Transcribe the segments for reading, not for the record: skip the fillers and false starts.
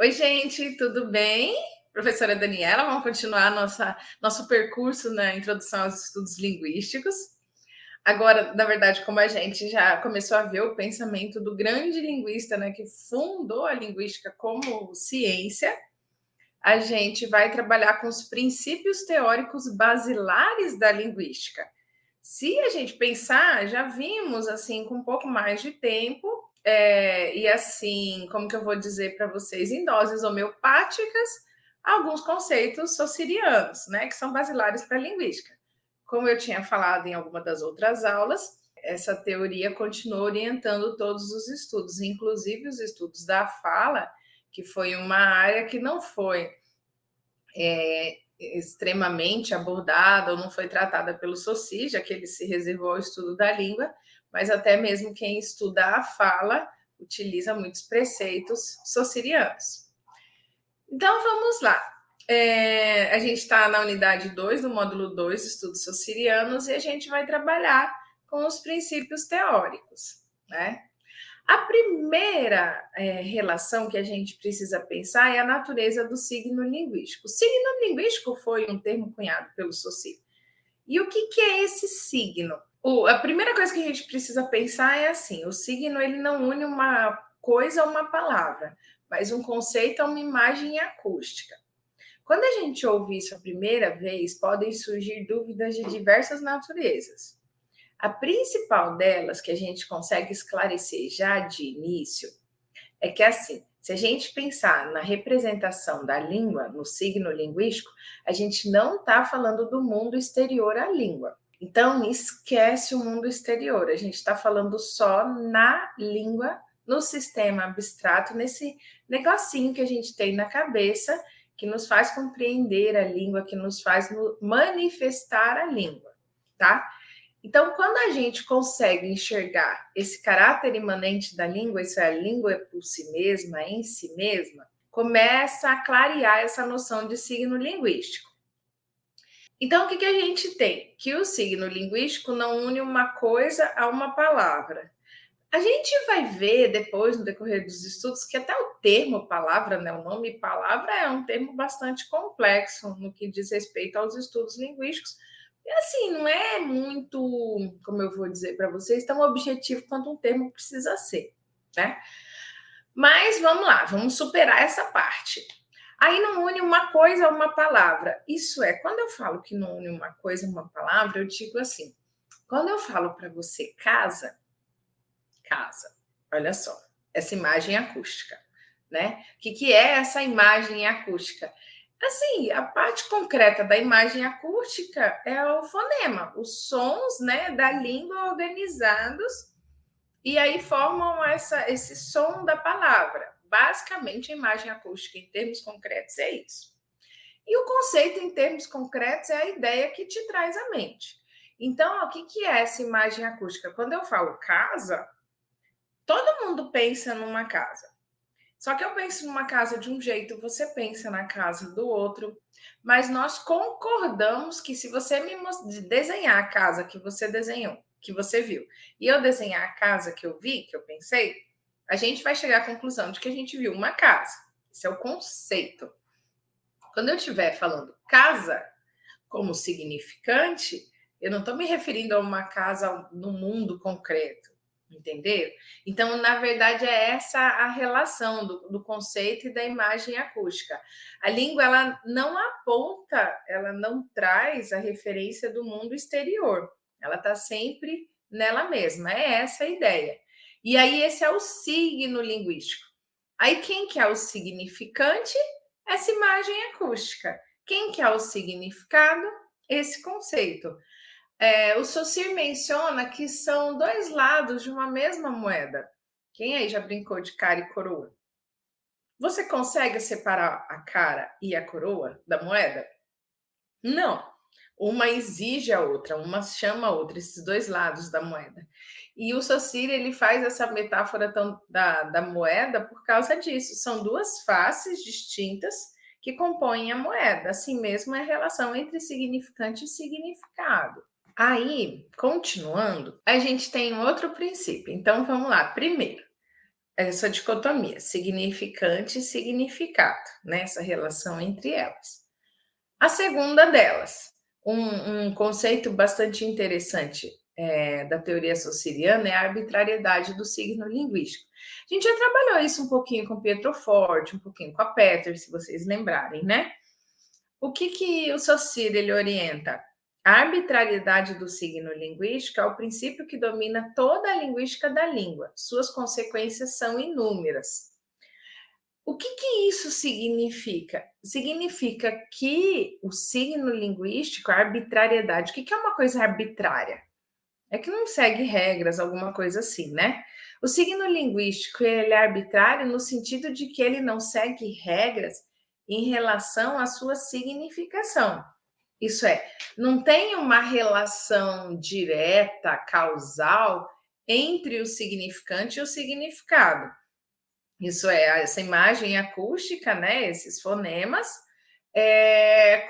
Oi, gente, tudo bem? Professora Daniela, vamos continuar nosso percurso na introdução aos estudos linguísticos. Agora, na verdade, como a gente já começou a ver o pensamento do grande linguista, né, que fundou a linguística como ciência, a gente vai trabalhar com os princípios teóricos basilares da linguística. Se a gente pensar, já vimos assim com um pouco mais de tempo, e assim, como que eu vou dizer para vocês, em doses homeopáticas, alguns conceitos saussurianos, né, que são basilares para a linguística. Como eu tinha falado em alguma das outras aulas, essa teoria continua orientando todos os estudos, inclusive os estudos da fala, que foi uma área que não foi extremamente abordada ou não foi tratada pelo Saussure, já que ele se reservou ao estudo da língua, mas até mesmo quem estuda a fala utiliza muitos preceitos saussurianos. Então, vamos lá. A gente está na unidade 2 do módulo 2, estudos saussurianos, e a gente vai trabalhar com os princípios teóricos, né? A primeira relação que a gente precisa pensar é a natureza do signo linguístico. O signo linguístico foi um termo cunhado pelo Saussure. E o que é esse signo? A primeira coisa que a gente precisa pensar é assim: o signo ele não une uma coisa a uma palavra, mas um conceito a uma imagem acústica. Quando a gente ouve isso a primeira vez, podem surgir dúvidas de diversas naturezas. A principal delas, que a gente consegue esclarecer já de início, é que assim, se a gente pensar na representação da língua, no signo linguístico, a gente não está falando do mundo exterior à língua. Então, esquece o mundo exterior, a gente está falando só na língua, no sistema abstrato, nesse negocinho que a gente tem na cabeça, que nos faz compreender a língua, que nos faz manifestar a língua, tá? Então, quando a gente consegue enxergar esse caráter imanente da língua, isso é, a língua por si mesma, em si mesma, começa a clarear essa noção de signo linguístico. Então, o que a gente tem? Que o signo linguístico não une uma coisa a uma palavra. A gente vai ver depois, no decorrer dos estudos, que até o termo palavra, né, o nome palavra é um termo bastante complexo no que diz respeito aos estudos linguísticos. E assim, não é muito, como eu vou dizer para vocês, tão objetivo quanto um termo precisa ser, né? Mas vamos lá, vamos superar essa parte. Aí não une uma coisa a uma palavra. Isso é, quando eu falo que não une uma coisa a uma palavra, eu digo assim: quando eu falo para você casa, casa. Olha só, essa imagem acústica, né? O que é essa imagem acústica? Assim, a parte concreta da imagem acústica é o fonema, os sons, né, da língua organizados e aí formam esse som da palavra. Basicamente, a imagem acústica em termos concretos é isso. E o conceito em termos concretos é a ideia que te traz à mente. Então, o que é essa imagem acústica? Quando eu falo casa, todo mundo pensa numa casa. Só que eu penso numa casa de um jeito, você pensa na casa do outro, mas nós concordamos que se você me desenhar a casa que você desenhou, que você viu, e eu desenhar a casa que eu vi, que eu pensei, a gente vai chegar à conclusão de que a gente viu uma casa. Esse é o conceito. Quando eu estiver falando casa como significante, eu não estou me referindo a uma casa no mundo concreto. Entendeu? Então, na verdade, é essa a relação do conceito e da imagem acústica. A língua, ela não aponta, ela não traz a referência do mundo exterior. Ela está sempre nela mesma. É essa a ideia. E aí, esse é o signo linguístico. Aí, quem que é o significante? Essa imagem acústica. Quem que é o significado? Esse conceito. O Saussure menciona que são dois lados de uma mesma moeda. Quem aí já brincou de cara e coroa? Você consegue separar a cara e a coroa da moeda? Não. Uma exige a outra, uma chama a outra, esses dois lados da moeda. E o Saussure ele faz essa metáfora da moeda por causa disso. São duas faces distintas que compõem a moeda. Assim mesmo é a relação entre significante e significado. Aí, continuando, a gente tem um outro princípio. Então, vamos lá. Primeiro, essa dicotomia, significante e significado, né? Essa relação entre elas. A segunda delas, um conceito bastante interessante da teoria saussuriana é a arbitrariedade do signo linguístico. A gente já trabalhou isso um pouquinho com Pietro Forte, um pouquinho com a Petter, se vocês lembrarem, né? O que o Saussure ele orienta? A arbitrariedade do signo linguístico é o princípio que domina toda a linguística da língua. Suas consequências são inúmeras. O que isso significa? Significa que o signo linguístico, a arbitrariedade, o que é uma coisa arbitrária? É que não segue regras, alguma coisa assim, né? O signo linguístico ele é arbitrário no sentido de que ele não segue regras em relação à sua significação. Isso é, não tem uma relação direta, causal, entre o significante e o significado. Isso é, essa imagem acústica, né, esses fonemas,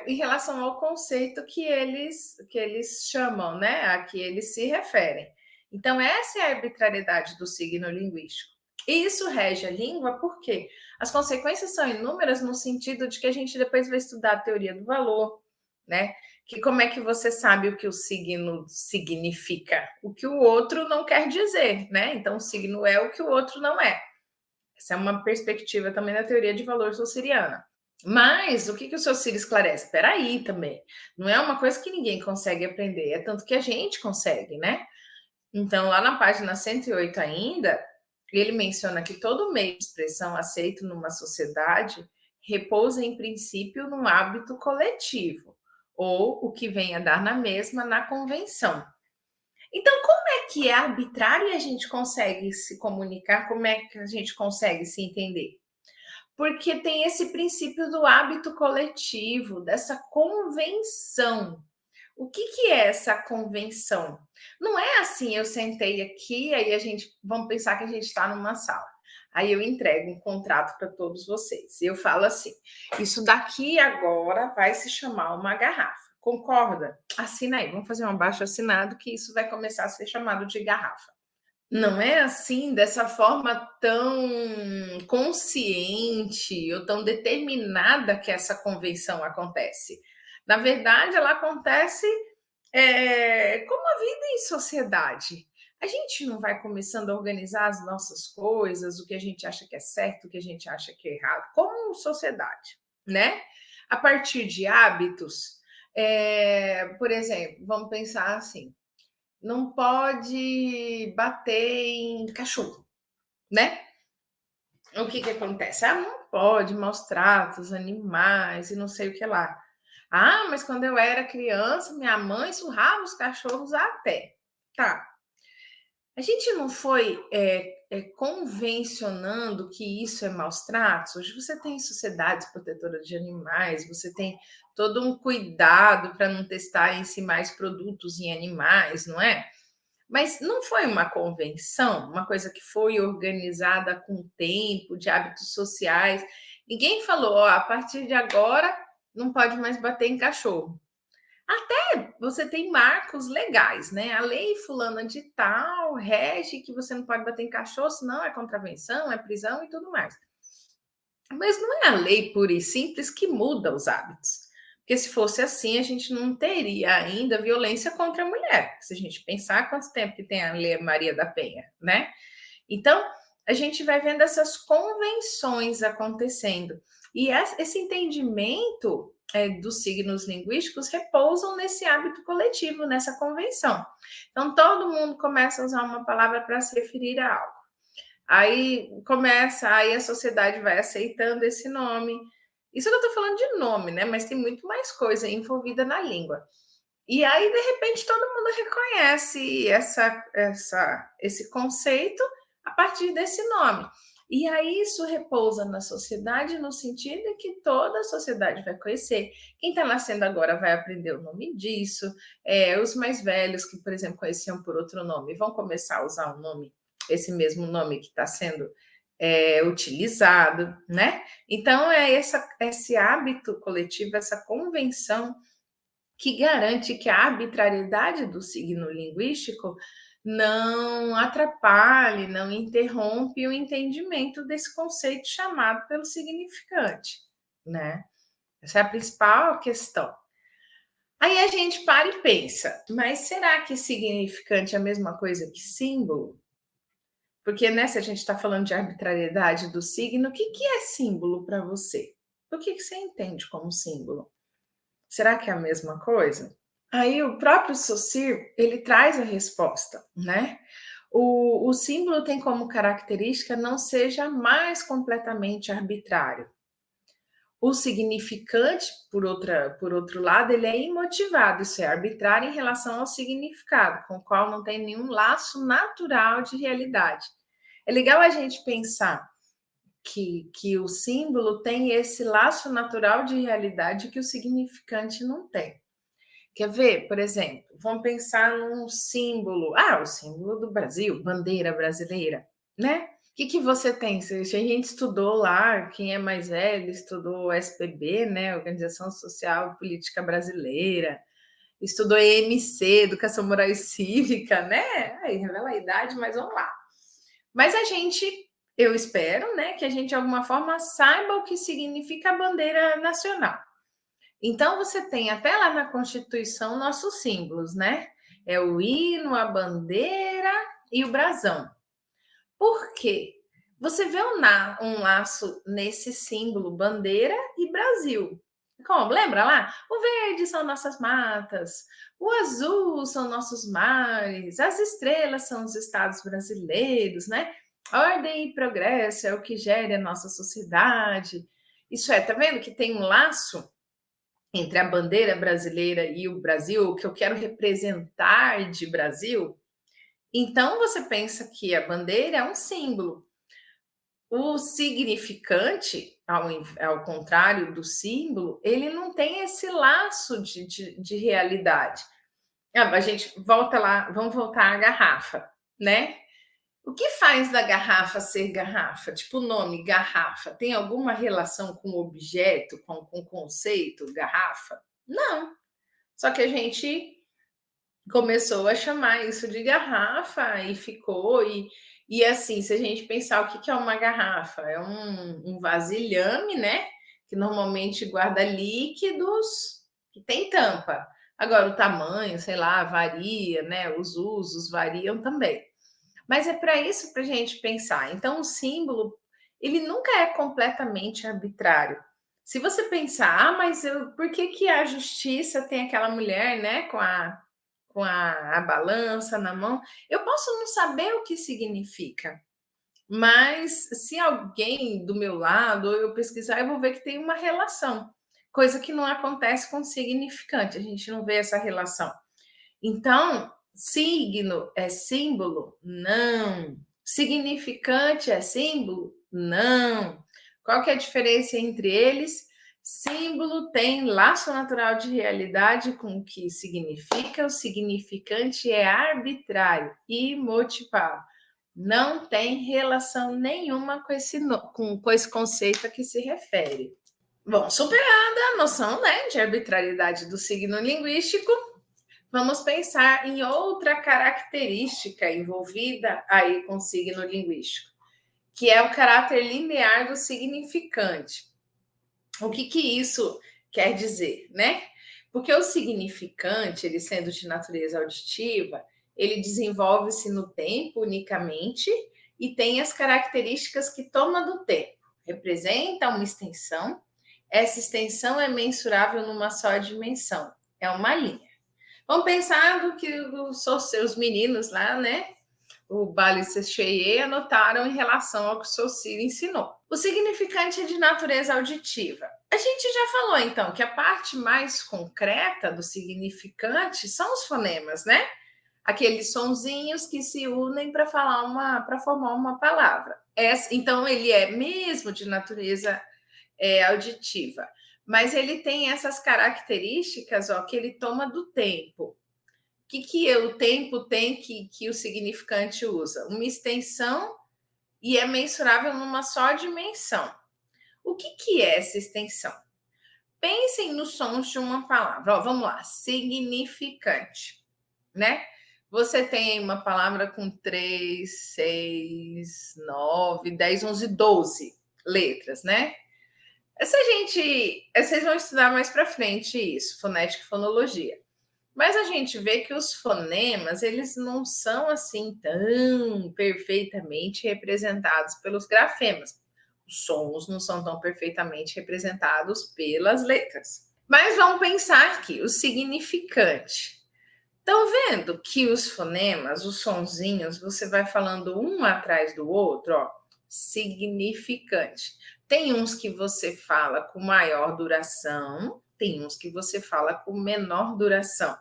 em relação ao conceito que eles chamam, né, a que eles se referem. Então, essa é a arbitrariedade do signo linguístico. E isso rege a língua porque as consequências são inúmeras no sentido de que a gente depois vai estudar a teoria do valor, né? Que como é que você sabe o que o signo significa? O que o outro não quer dizer, né? Então, o signo é o que o outro não é. Essa é uma perspectiva também da teoria de valor saussuriana. Mas o que o Saussure esclarece? Espera aí também, não é uma coisa que ninguém consegue aprender, é tanto que a gente consegue, né? Então, lá na página 108 ainda, ele menciona que todo meio de expressão aceito numa sociedade repousa em princípio num hábito coletivo, ou o que vem a dar na mesma na convenção. Então, como é que é arbitrário e a gente consegue se comunicar? Como é que a gente consegue se entender? Porque tem esse princípio do hábito coletivo, dessa convenção. O que é essa convenção? Não é assim, eu sentei aqui, aí a gente, vamos pensar que a gente está numa sala. Aí eu entrego um contrato para todos vocês. Eu falo assim: isso daqui agora vai se chamar uma garrafa. Concorda? Assina aí, vamos fazer um abaixo assinado que isso vai começar a ser chamado de garrafa. Não é assim, dessa forma tão consciente ou tão determinada que essa convenção acontece. Na verdade, ela acontece como a vida em sociedade. A gente não vai começando a organizar as nossas coisas, o que a gente acha que é certo, o que a gente acha que é errado, como sociedade, né? A partir de hábitos, por exemplo, vamos pensar assim: não pode bater em cachorro, né? O que acontece? Ah, não pode, maus tratos, animais e não sei o que lá. Ah, mas quando eu era criança, minha mãe surrava os cachorros até. Tá. A gente não foi convencionando que isso é maus tratos? Hoje você tem sociedades protetoras de animais, você tem todo um cuidado para não testarem-se mais produtos em animais, não é? Mas não foi uma convenção, uma coisa que foi organizada com o tempo, de hábitos sociais. Ninguém falou, ó, a partir de agora não pode mais bater em cachorro. Até você tem marcos legais, né? A lei fulana de tal rege que você não pode bater em cachorro, senão é contravenção, é prisão e tudo mais. Mas não é a lei pura e simples que muda os hábitos. Porque se fosse assim, a gente não teria ainda violência contra a mulher. Se a gente pensar quanto tempo que tem a Lei Maria da Penha, né? Então, a gente vai vendo essas convenções acontecendo. E esse entendimento dos signos linguísticos repousam nesse hábito coletivo, nessa convenção. Então, todo mundo começa a usar uma palavra para se referir a algo. Aí começa, aí a sociedade vai aceitando esse nome. Isso que eu estou falando de nome, né? Mas tem muito mais coisa envolvida na língua. E aí, de repente, todo mundo reconhece esse conceito a partir desse nome. E aí isso repousa na sociedade no sentido de que toda a sociedade vai conhecer. Quem está nascendo agora vai aprender o nome disso. Os mais velhos, que, por exemplo, conheciam por outro nome, vão começar a usar o nome, esse mesmo nome que está sendo utilizado, né? Então, esse hábito coletivo, essa convenção que garante que a arbitrariedade do signo linguístico não atrapalhe, não interrompe o entendimento desse conceito chamado pelo significante, né? Essa é a principal questão. Aí a gente para e pensa, mas será que significante é a mesma coisa que símbolo? Porque nessa a gente está falando de arbitrariedade do signo, o que, que é símbolo para você? O que, que você entende como símbolo? Será que é a mesma coisa? Aí o próprio Saussure, ele traz a resposta, né? O símbolo tem como característica não seja mais completamente arbitrário. O significante, por outro lado, ele é imotivado, isso é arbitrário em relação ao significado, com o qual não tem nenhum laço natural de realidade. É legal a gente pensar que o símbolo tem esse laço natural de realidade que o significante não tem. Quer ver, por exemplo, vamos pensar num símbolo. Ah, o símbolo do Brasil, bandeira brasileira, né? O que, que você tem? Se a gente estudou lá, quem é mais velho, estudou o SPB, né? Organização Social e Política Brasileira, estudou EMC, Educação Moral e Cívica, né? Aí revela a idade, mas vamos lá. Mas a gente, eu espero, né, que a gente de alguma forma saiba o que significa a bandeira nacional. Então, você tem até lá na Constituição nossos símbolos, né? É o hino, a bandeira e o brasão. Por quê? Você vê um laço nesse símbolo, bandeira e Brasil. Como? Lembra lá? O verde são nossas matas, o azul são nossos mares, as estrelas são os estados brasileiros, né? Ordem e progresso é o que gera a nossa sociedade. Isso é, tá vendo que tem um laço entre a bandeira brasileira e o Brasil, o que eu quero representar de Brasil? Então você pensa que a bandeira é um símbolo. O significante, ao contrário do símbolo, ele não tem esse laço de realidade. Ah, a gente volta lá, vamos voltar à garrafa, né? O que faz da garrafa ser garrafa? Tipo o nome garrafa, tem alguma relação com o objeto, com o conceito garrafa? Não. Só que a gente começou a chamar isso de garrafa e ficou. E assim, se a gente pensar o que é uma garrafa, é um vasilhame, né? Que normalmente guarda líquidos que tem tampa. Agora, o tamanho, sei lá, varia, né? Os usos variam também. Mas é para isso para a gente pensar. Então, o símbolo, ele nunca é completamente arbitrário. Se você pensar, mas por que, que a justiça tem aquela mulher, né, com a balança na mão? Eu posso não saber o que significa, mas se alguém do meu lado, ou eu pesquisar, eu vou ver que tem uma relação, coisa que não acontece com significante, a gente não vê essa relação. Então, signo é símbolo? Não. Significante é símbolo? Não. Qual que é a diferença entre eles? Símbolo tem laço natural de realidade com o que significa, o significante é arbitrário, imotivado. Não tem relação nenhuma com esse conceito a que se refere. Bom, superada a noção, né, de arbitrariedade do signo linguístico, vamos pensar em outra característica envolvida aí com o signo linguístico, que é o caráter linear do significante. O que, que isso quer dizer, né? Porque o significante, ele sendo de natureza auditiva, ele desenvolve-se no tempo unicamente e tem as características que toma do tempo. Representa uma extensão, essa extensão é mensurável numa só dimensão, é uma linha. Vamos pensar do que os seus meninos lá, né? O Bali Secheye anotaram em relação ao que o Saussure ensinou. O significante é de natureza auditiva. A gente já falou, então, que a parte mais concreta do significante são os fonemas, né? Aqueles sonzinhos que se unem para formar uma palavra. Então, ele é mesmo de natureza auditiva, mas ele tem essas características, ó, que ele toma do tempo. O que o tempo tem que o significante usa? Uma extensão e é mensurável numa só dimensão. O que é essa extensão? Pensem nos sons de uma palavra. Ó, vamos lá, significante, né? você tem aí uma palavra com 3, 6, 9, 10, 11, 12 letras, né? Vocês vão estudar mais para frente isso, fonética e fonologia. Mas a gente vê que os fonemas, eles não são assim tão perfeitamente representados pelos grafemas. Os sons não são tão perfeitamente representados pelas letras. Mas vamos pensar aqui, o significante. Estão vendo que os fonemas, os sonzinhos, você vai falando um atrás do outro, ó, significante. Tem uns que você fala com maior duração, tem uns que você fala com menor duração.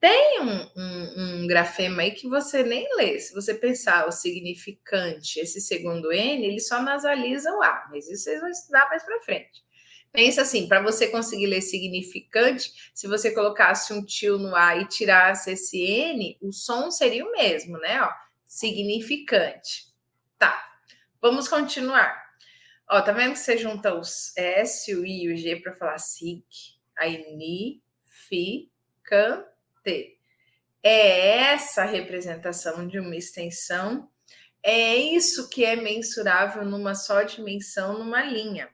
Tem um grafema aí que você nem lê. Se você pensar o significante, esse segundo N, ele só nasaliza o A, mas isso vocês vão estudar mais para frente. Pensa assim, para você conseguir ler significante, se você colocasse um tio no A e tirasse esse N, o som seria o mesmo, né? Ó, significante. Tá, vamos continuar. Ó, tá vendo que você junta os S, o I e o G para falar sig? Aí ni, fi, can, te. É essa representação de uma extensão, é isso que é mensurável numa só dimensão, numa linha.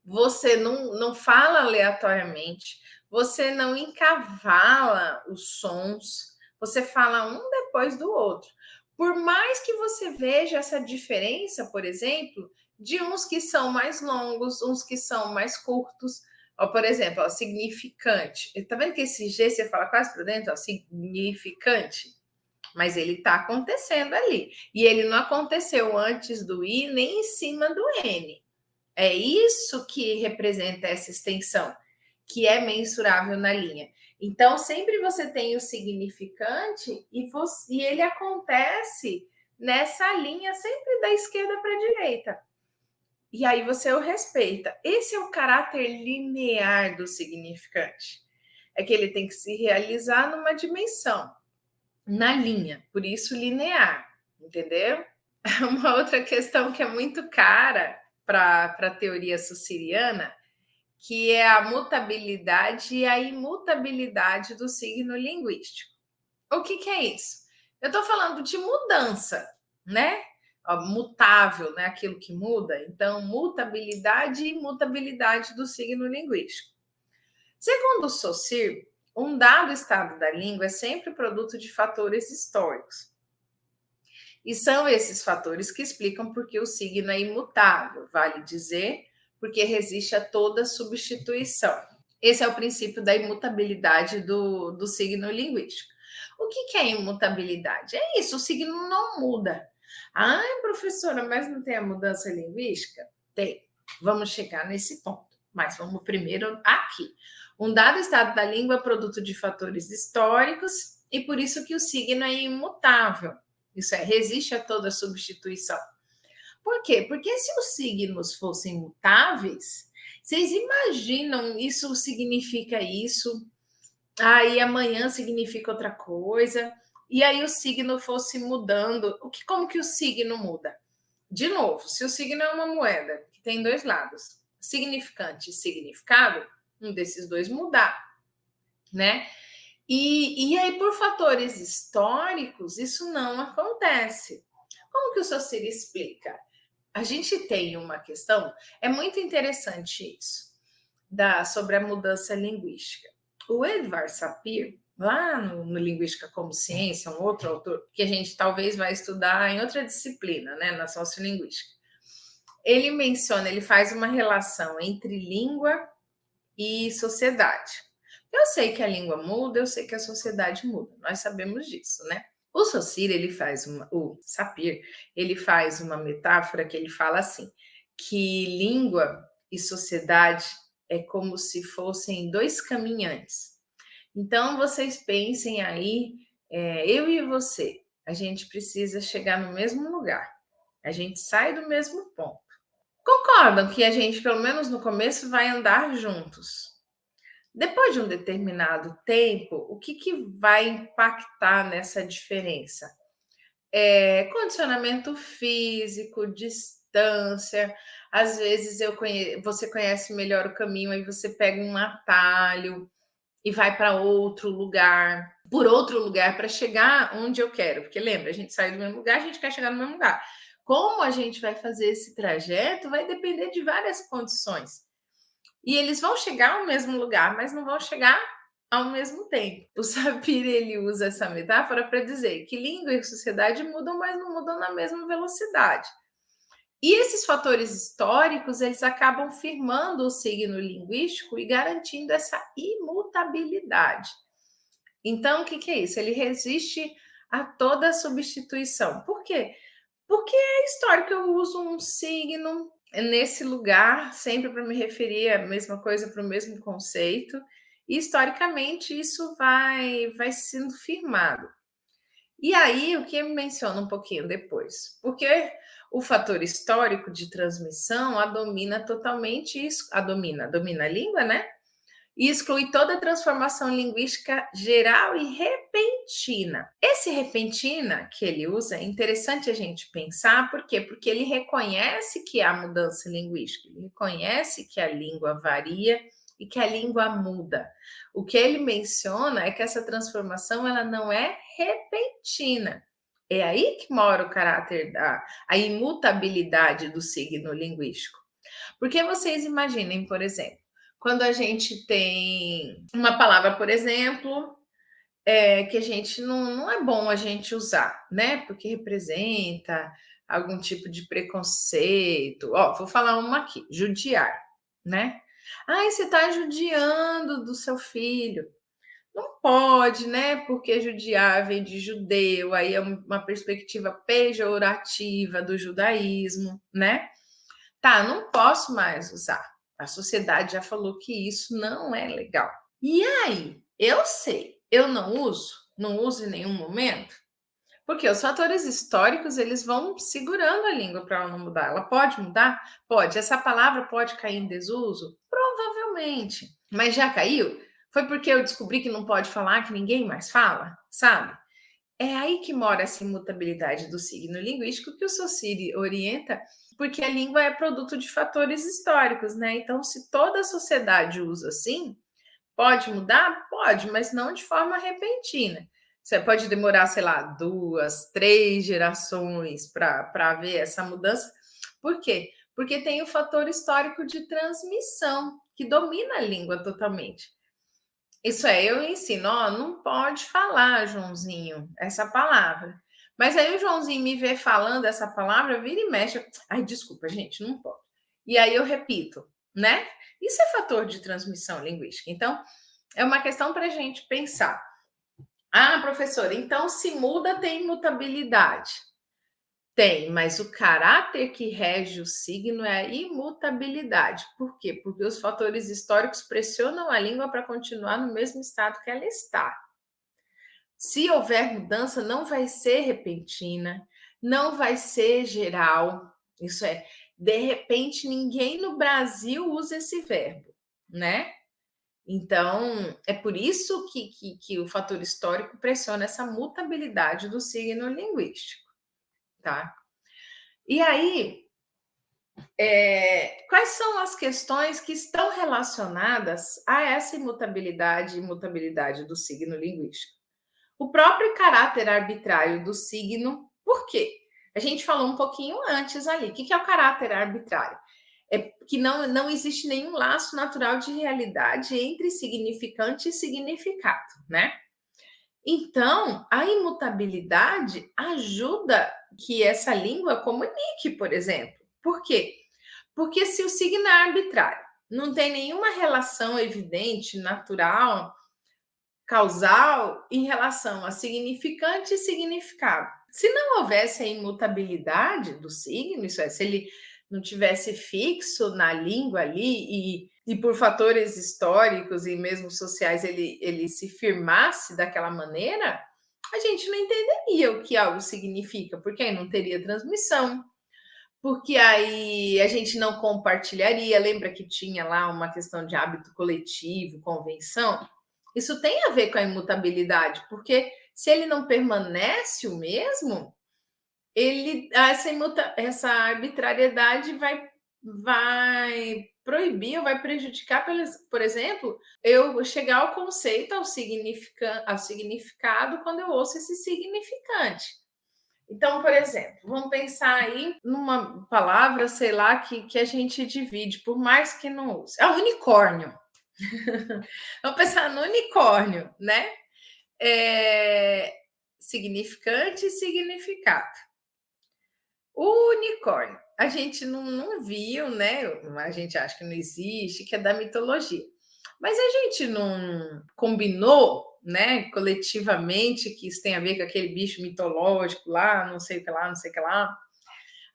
Você não fala aleatoriamente, você não encavala os sons, você fala um depois do outro. Por mais que você veja essa diferença, por exemplo, de uns que são mais longos, uns que são mais curtos. Ó, por exemplo, ó, significante. Tá vendo que esse G você fala quase para dentro? Ó, significante. Mas ele está acontecendo ali. E ele não aconteceu antes do I nem em cima do N. É isso que representa essa extensão, que é mensurável na linha. Então, sempre você tem o significante e ele acontece nessa linha, sempre da esquerda para a direita. E aí você o respeita. Esse é o caráter linear do significante. É que ele tem que se realizar numa dimensão, na linha, por isso linear, entendeu? Uma outra questão que é muito cara para a teoria sussiriana, que é a mutabilidade e a imutabilidade do signo linguístico. O que é isso? Eu estou falando de mudança, né? Mutável, né? Aquilo que muda. Então, mutabilidade e imutabilidade do signo linguístico. Segundo o Saussure, um dado estado da língua é sempre produto de fatores históricos. E são esses fatores que explicam por que o signo é imutável, vale dizer, porque resiste a toda substituição. Esse é o princípio da imutabilidade do signo linguístico. O que é imutabilidade? É isso, o signo não muda. Ai, professora, mas não tem a mudança linguística? Tem. Vamos chegar nesse ponto. Mas vamos primeiro aqui. Um dado estado da língua é produto de fatores históricos e por isso que o signo é imutável. Isso é, resiste a toda substituição. Por quê? Porque se os signos fossem mutáveis, vocês imaginam isso significa isso, aí amanhã significa outra coisa, e aí o signo fosse mudando. Como que o signo muda? De novo, se o signo é uma moeda que tem dois lados, significante e significado, um desses dois mudar, né? E aí, por fatores históricos, isso não acontece. Como que o Saussure explica? A gente tem uma questão, é muito interessante isso, sobre a mudança linguística. O Edward Sapir, lá no Linguística como Ciência, um outro autor, que a gente talvez vai estudar em outra disciplina, né, na sociolinguística, ele faz uma relação entre língua e sociedade. Eu sei que a língua muda, eu sei que a sociedade muda, nós sabemos disso, né? O Saussure, o Sapir, ele faz uma metáfora que ele fala assim, que língua e sociedade é como se fossem dois caminhantes. Então, vocês pensem aí, eu e você, a gente precisa chegar no mesmo lugar, a gente sai do mesmo ponto. Concordam que a gente, pelo menos no começo, vai andar juntos. Depois de um determinado tempo, o que vai impactar nessa diferença? Condicionamento físico, distância. Às vezes você conhece melhor o caminho, aí você pega um atalho. e vai para outro lugar, por outro lugar, para chegar onde eu quero. Porque lembra, a gente sai do mesmo lugar, a gente quer chegar no mesmo lugar. Como a gente vai fazer esse trajeto vai depender de várias condições. E eles vão chegar ao mesmo lugar, mas não vão chegar ao mesmo tempo. O Sapir ele usa essa metáfora para dizer que língua e sociedade mudam, mas não mudam na mesma velocidade. E esses fatores históricos, eles acabam firmando o signo linguístico e garantindo essa imutabilidade. Então, o que, que é isso? Ele resiste a toda substituição. Por quê? Porque é histórico, eu uso um signo nesse lugar, sempre para me referir à mesma coisa, para o mesmo conceito, e historicamente isso vai sendo firmado. E aí, o que menciona um pouquinho depois? Porque o fator histórico de transmissão a domina totalmente isso, domina a língua, né? E exclui toda a transformação linguística geral e repentina. Esse repentina que ele usa é interessante a gente pensar, por quê? Porque ele reconhece que há mudança linguística, ele reconhece que a língua varia e que a língua muda. O que ele menciona é que essa transformação ela não é repentina. É aí que mora o caráter a imutabilidade do signo linguístico. Porque vocês imaginem, por exemplo, quando a gente tem uma palavra, por exemplo, que a gente não é bom a gente usar, né? Porque representa algum tipo de preconceito. Ó, vou falar uma aqui: judiar, né? Ai, você está judiando do seu filho. Não pode, né? Porque judiar vem de judeu, aí é uma perspectiva pejorativa do judaísmo, né? Tá, não posso mais usar. A sociedade já falou que isso não é legal. E aí, eu sei, eu não uso em nenhum momento, porque os fatores históricos eles vão segurando a língua para ela não mudar. Ela pode mudar? Pode. Essa palavra pode cair em desuso? Provavelmente. Mas já caiu? Foi porque eu descobri que não pode falar, que ninguém mais fala, sabe? É aí que mora essa imutabilidade do signo linguístico que o Saussure orienta, porque a língua é produto de fatores históricos, né? Então, se toda a sociedade usa assim, pode mudar? Pode, mas não de forma repentina. Você pode demorar, sei lá, 2, 3 gerações para ver essa mudança. Por quê? Porque tem o fator histórico de transmissão, que domina a língua totalmente. Isso é, eu ensino, ó, não pode falar, Joãozinho, essa palavra. Mas aí o Joãozinho me vê falando essa palavra, vira e mexe. Ai, desculpa, gente, não pode. E aí eu repito, né? Isso é fator de transmissão linguística. Então, é uma questão para a gente pensar. Ah, professora, então se muda, tem mutabilidade. Tem, mas o caráter que rege o signo é a imutabilidade. Por quê? Porque os fatores históricos pressionam a língua para continuar no mesmo estado que ela está. Se houver mudança, não vai ser repentina, não vai ser geral. Isso é, de repente, ninguém no Brasil usa esse verbo, né? Então, é por isso que o fator histórico pressiona essa mutabilidade do signo linguístico, tá? E aí, quais são as questões que estão relacionadas a essa imutabilidade e mutabilidade do signo linguístico? O próprio caráter arbitrário do signo, por quê? A gente falou um pouquinho antes ali. O que é o caráter arbitrário? É que não existe nenhum laço natural de realidade entre significante e significado, né? Então, a imutabilidade ajuda que essa língua comunique, por exemplo. Por quê? Porque se o signo é arbitrário, não tem nenhuma relação evidente, natural, causal em relação a significante e significado. Se não houvesse a imutabilidade do signo, isso é, se ele não tivesse fixo na língua ali e por fatores históricos e mesmo sociais ele se firmasse daquela maneira, a gente não entenderia o que algo significa, porque aí não teria transmissão, porque aí a gente não compartilharia. Lembra que tinha lá uma questão de hábito coletivo, convenção? Isso tem a ver com a imutabilidade, porque se ele não permanece o mesmo, essa arbitrariedade vai vai proibir ou vai prejudicar, por exemplo, eu chegar ao conceito, ao significado, quando eu ouço esse significante. Então, por exemplo, vamos pensar aí numa palavra, sei lá, que a gente divide, por mais que não use. Ah, unicórnio. Vamos pensar no unicórnio, né? É, significante e significado. O unicórnio, a gente não viu, né? A gente acha que não existe, que é da mitologia. Mas a gente não combinou, né, coletivamente, que isso tem a ver com aquele bicho mitológico lá, não sei o que lá, não sei o que lá.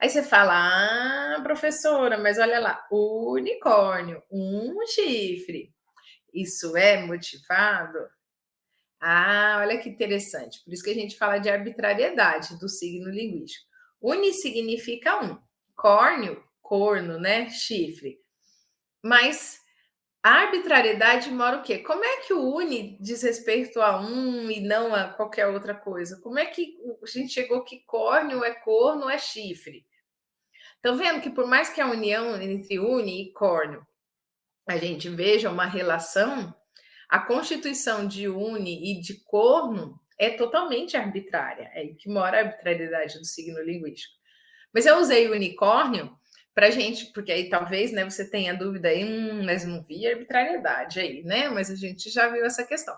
Aí você fala, ah, professora, mas olha lá, o unicórnio, um chifre, isso é motivado? Ah, olha que interessante. Por isso que a gente fala de arbitrariedade do signo linguístico. Uni significa um, córneo, corno, né? Chifre. Mas a arbitrariedade mora o quê? Como é que o uni diz respeito a um e não a qualquer outra coisa? Como é que a gente chegou que córneo é corno, é chifre? Estão vendo que por mais que a união entre uni e córneo a gente veja uma relação, a constituição de uni e de corno é totalmente arbitrária. É aí que mora a arbitrariedade do signo linguístico. Mas eu usei o unicórnio para gente, porque aí talvez, né, você tenha dúvida aí, mas não vi arbitrariedade aí, né? Mas a gente já viu essa questão.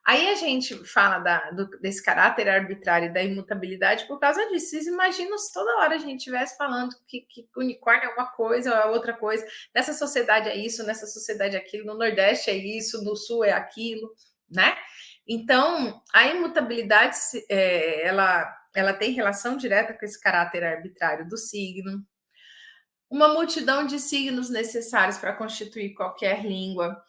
Aí a gente fala desse caráter arbitrário e da imutabilidade por causa disso. Vocês imaginam se toda hora a gente estivesse falando que unicórnio é uma coisa ou é outra coisa, nessa sociedade é isso, nessa sociedade é aquilo, no Nordeste é isso, no Sul é aquilo, né? Então, a imutabilidade, ela tem relação direta com esse caráter arbitrário do signo. Uma multidão de signos necessários para constituir qualquer língua.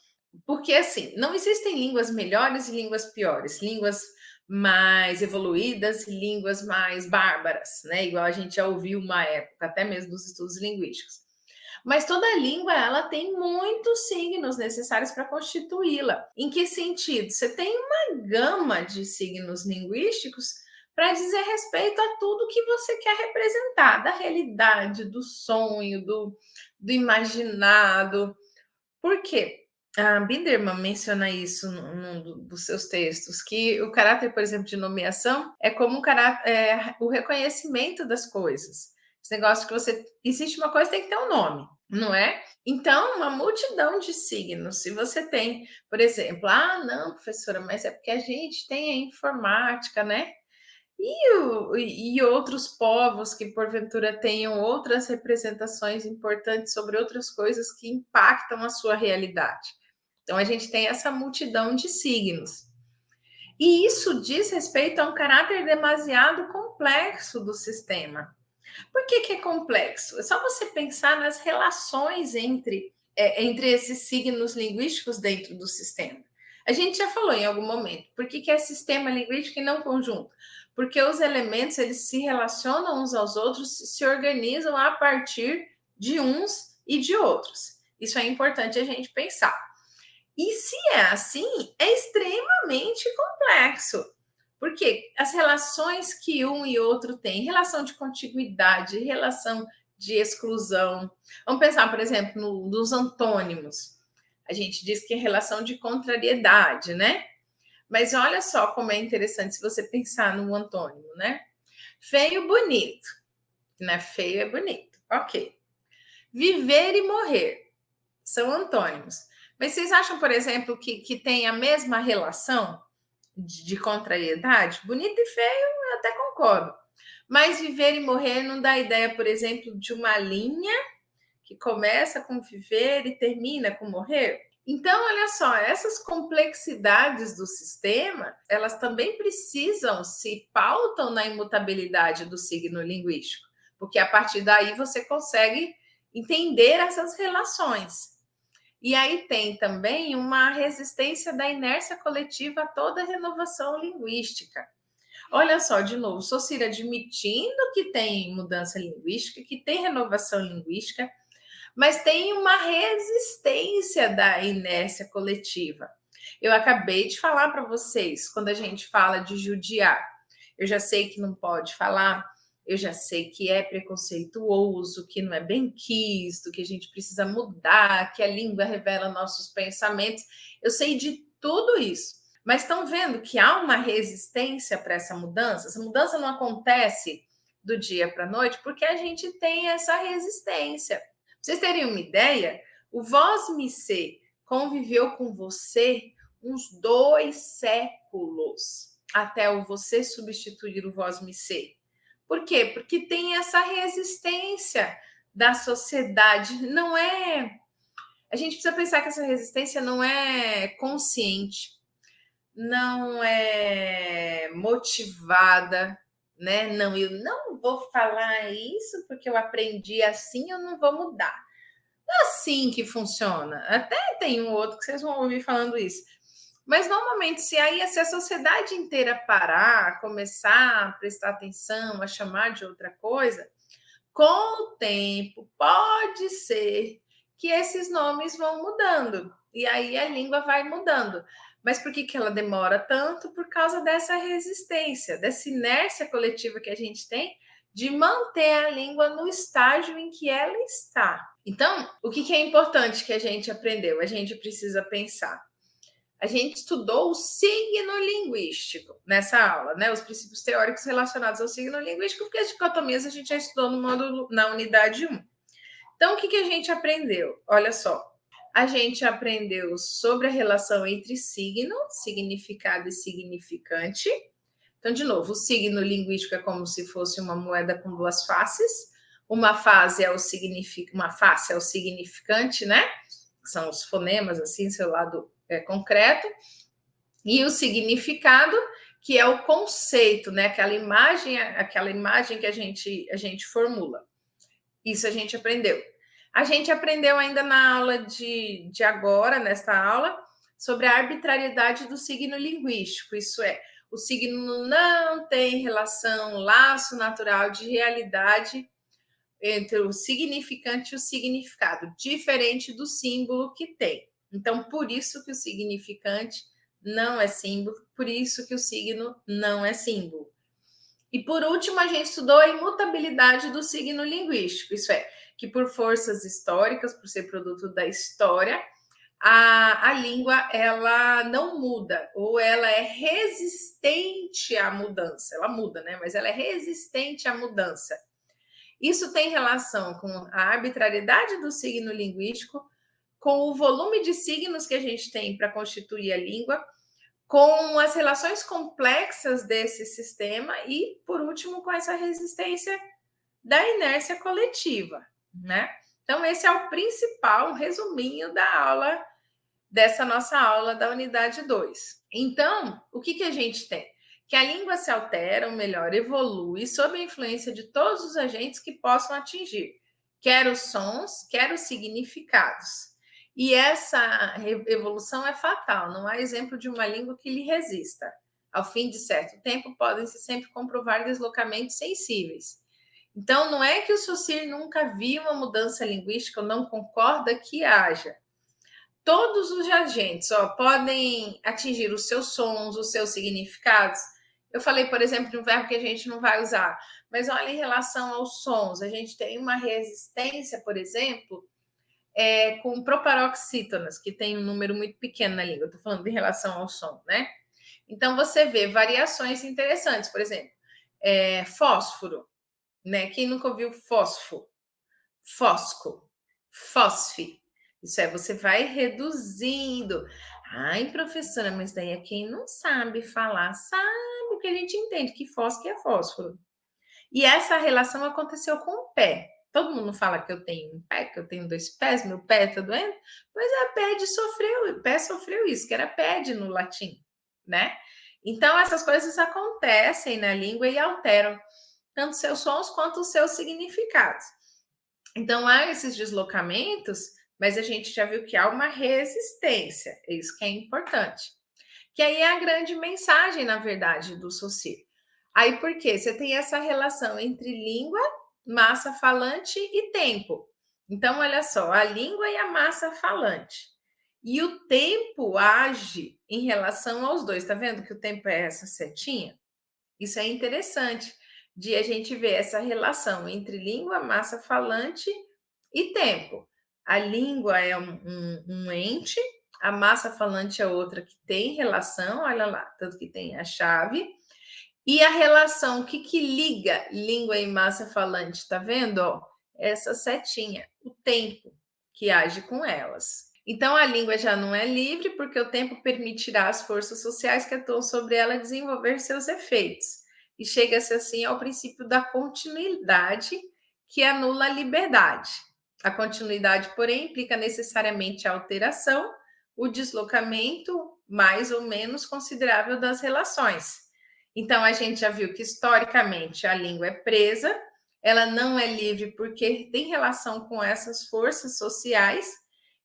Porque, assim, não existem línguas melhores e línguas piores, línguas mais evoluídas e línguas mais bárbaras, né? Igual a gente já ouviu uma época, até mesmo nos estudos linguísticos. Mas toda língua, ela tem muitos signos necessários para constituí-la. Em que sentido? Você tem uma gama de signos linguísticos para dizer respeito a tudo que você quer representar, da realidade, do sonho, do imaginado. Por quê? A Biderman menciona isso num dos seus textos, que o caráter, por exemplo, de nomeação é como o reconhecimento das coisas. Esse negócio que você. Existe uma coisa, tem que ter um nome, não é? Então, uma multidão de signos. Se você tem, por exemplo, ah, não, professora, mas é porque a gente tem a informática, né? E outros povos que porventura tenham outras representações importantes sobre outras coisas que impactam a sua realidade. Então a gente tem essa multidão de signos. E isso diz respeito a um caráter demasiado complexo do sistema. Por que é complexo? É só você pensar nas relações entre esses signos linguísticos dentro do sistema. A gente já falou em algum momento. Por que é sistema linguístico e não conjunto? Porque os elementos eles se relacionam uns aos outros, se organizam a partir de uns e de outros. Isso é importante a gente pensar. E se é assim, é extremamente complexo. Porque as relações que um e outro têm, relação de contiguidade, relação de exclusão. Vamos pensar, por exemplo, nos antônimos. A gente diz que é relação de contrariedade, né? Mas olha só como é interessante se você pensar no antônimo, né? Feio, bonito. Né? Feio é bonito. Ok. Viver e morrer são antônimos. Mas vocês acham, por exemplo, que tem a mesma relação de contrariedade? Bonito e feio, eu até concordo. Mas viver e morrer não dá ideia, por exemplo, de uma linha que começa com viver e termina com morrer? Então, olha só, essas complexidades do sistema, elas também precisam, se pautam na imutabilidade do signo linguístico, porque a partir daí você consegue entender essas relações. E aí tem também uma resistência da inércia coletiva a toda renovação linguística. Olha só, de novo, Saussure admitindo que tem mudança linguística, que tem renovação linguística, mas tem uma resistência da inércia coletiva. Eu acabei de falar para vocês, quando a gente fala de judiar, eu já sei que não pode falar eu já sei que é preconceituoso, que não é bem quisto, que a gente precisa mudar, que a língua revela nossos pensamentos. Eu sei de tudo isso. Mas estão vendo que há uma resistência para essa mudança? Essa mudança não acontece do dia para a noite porque a gente tem essa resistência. Pra vocês terem uma ideia, o Vosmecê conviveu com você uns 2 séculos até o você substituir o Vosmecê. Por quê? Porque tem essa resistência da sociedade. Não é. A gente precisa pensar que essa resistência não é consciente, não é motivada, né? Não, eu não vou falar isso porque eu aprendi assim, eu não vou mudar. Não é assim que funciona. Até tem um outro que vocês vão ouvir falando isso. Mas normalmente, se a sociedade inteira parar, começar a prestar atenção, a chamar de outra coisa, com o tempo pode ser que esses nomes vão mudando. E aí a língua vai mudando. Mas por que ela demora tanto? Por causa dessa resistência, dessa inércia coletiva que a gente tem de manter a língua no estágio em que ela está. Então, o que é importante que a gente aprendeu? A gente precisa pensar. A gente estudou o signo linguístico nessa aula, né? Os princípios teóricos relacionados ao signo linguístico, porque as dicotomias a gente já estudou no módulo, na unidade 1. Então, o que a gente aprendeu? Olha só, a gente aprendeu sobre a relação entre signo, significado e significante. Então, de novo, o signo linguístico é como se fosse uma moeda com duas faces. Uma face é o significante, né? São os fonemas, assim, seu lado concreto. E o significado, que é o conceito, né? Aquela imagem que a gente formula. Isso a gente aprendeu. A gente aprendeu ainda na aula de agora, nesta aula, sobre a arbitrariedade do signo linguístico. Isso é, o signo não tem relação, laço natural de realidade entre o significante e o significado, diferente do símbolo que tem. Então, por isso que o significante não é símbolo, por isso que o signo não é símbolo. E por último, a gente estudou a imutabilidade do signo linguístico, isso é, que por forças históricas, por ser produto da história, a língua ela não muda, ou ela é resistente à mudança. Ela muda, né? Mas ela é resistente à mudança. Isso tem relação com a arbitrariedade do signo linguístico, com o volume de signos que a gente tem para constituir a língua, com as relações complexas desse sistema e, por último, com essa resistência da inércia coletiva, né? Então, esse é o principal, um resuminho da aula, dessa nossa aula da unidade 2. Então, o que a gente tem? Que a língua se altera, ou melhor, evolui sob a influência de todos os agentes que possam atingir, quer os sons, quer os significados. E essa evolução é fatal, não há exemplo de uma língua que lhe resista. Ao fim de certo tempo, podem-se sempre comprovar deslocamentos sensíveis. Então, não é que o Saussure nunca viu uma mudança linguística ou não concorda que haja. Todos os agentes podem atingir os seus sons, os seus significados. Eu falei, por exemplo, de um verbo que a gente não vai usar, mas olha, em relação aos sons, a gente tem uma resistência, por exemplo, com proparoxítonas, que tem um número muito pequeno na língua. Estou falando em relação ao som, né? Então, você vê variações interessantes, por exemplo, fósforo, né? Quem nunca ouviu fósforo? Fosco, fosfi. Isso é, você vai reduzindo. Ai, professora, mas daí é quem não sabe falar, sabe que a gente entende que fósforo é fósforo. E essa relação aconteceu com o pé. Todo mundo fala que eu tenho um pé, que eu tenho 2 pés, meu pé está doendo. Pois é, pé sofreu isso, que era pede no latim, né? Então, essas coisas acontecem na língua e alteram tanto seus sons quanto os seus significados. Então, há esses deslocamentos, mas a gente já viu que há uma resistência, é isso que é importante. Que aí é a grande mensagem, na verdade, do Saussure. Aí, por quê? Você tem essa relação entre língua, massa falante e tempo. Então, olha só, a língua e a massa falante. E o tempo age em relação aos dois. Tá vendo que o tempo é essa setinha? Isso é interessante de a gente ver essa relação entre língua, massa falante e tempo. A língua é um ente, a massa falante é outra que tem relação, olha lá, tanto que tem a chave. E a relação, o que, que liga língua e massa falante? Tá vendo? Ó, essa setinha, o tempo que age com elas. Então a língua já não é livre, porque o tempo permitirá às forças sociais que atuam sobre ela desenvolver seus efeitos. E chega-se assim ao princípio da continuidade, que anula a liberdade. A continuidade, porém, implica necessariamente a alteração, o deslocamento mais ou menos considerável das relações. Então, a gente já viu que historicamente a língua é presa, ela não é livre porque tem relação com essas forças sociais,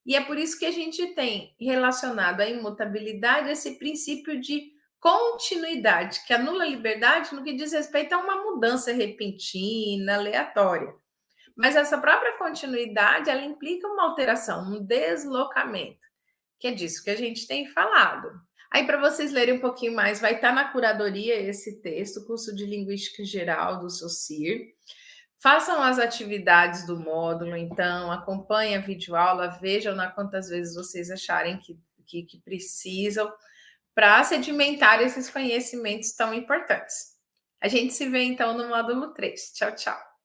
e é por isso que a gente tem relacionado a imutabilidade esse princípio de continuidade, que anula a liberdade no que diz respeito a uma mudança repentina, aleatória. Mas essa própria continuidade, ela implica uma alteração, um deslocamento, que é disso que a gente tem falado. Aí, para vocês lerem um pouquinho mais, vai estar na curadoria esse texto, curso de Linguística Geral do SOCIR. Façam as atividades do módulo, então, acompanhem a videoaula, vejam na quantas vezes vocês acharem que precisam, para sedimentar esses conhecimentos tão importantes. A gente se vê, então, no módulo 3. Tchau, tchau.